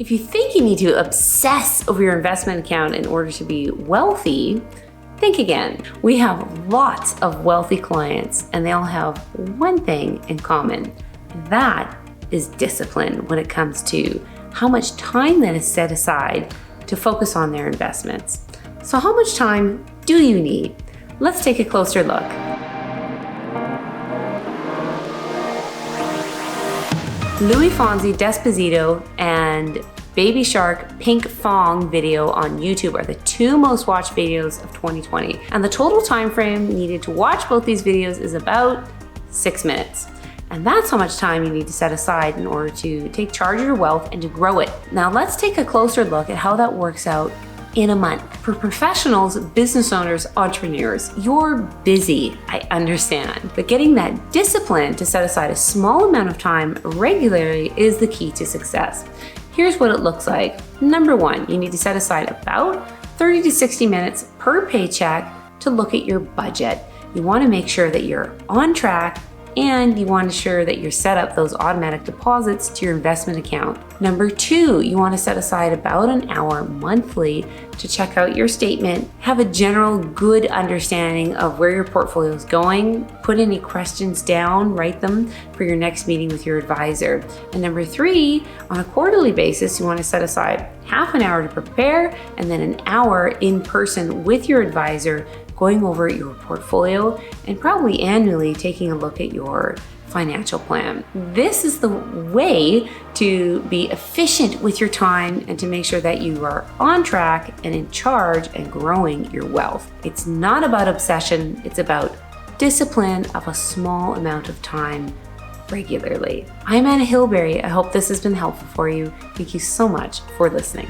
If you think you need to obsess over your investment account in order to be wealthy, think again. We have lots of wealthy clients and they all have one thing in common. And that is discipline when it comes to how much time that is set aside to focus on their investments. So how much time do you need? Let's take a closer look. Fonsi Despacito and Baby Shark Pinkfong video on YouTube are the two most watched videos of 2020. And the total time frame needed to watch both these videos is about 6 minutes. And that's how much time you need to set aside in order to take charge of your wealth and to grow it. Now let's take a closer look at how that works out in a month. For professionals, business owners, entrepreneurs, you're busy, I understand. But getting that discipline to set aside a small amount of time regularly is the key to success. Here's what it looks like. Number one, you need to set aside about 30 to 60 minutes per paycheck to look at your budget. You want to make sure that you're on track and you want to ensure that you're set up those automatic deposits to your investment account. Number two, you want to set aside about an hour monthly to check out your statement, have a general good understanding of where your portfolio is going, put any questions down, write them for your next meeting with your advisor. And number three, on a quarterly basis, you want to set aside half an hour to prepare and then an hour in person with your advisor going over your portfolio and probably annually taking a look at your financial plan. This is the way to be efficient with your time and to make sure that you are on track and in charge and growing your wealth. It's not about obsession, it's about discipline of a small amount of time regularly. I'm Anna Hilberry. I hope this has been helpful for you. Thank you so much for listening.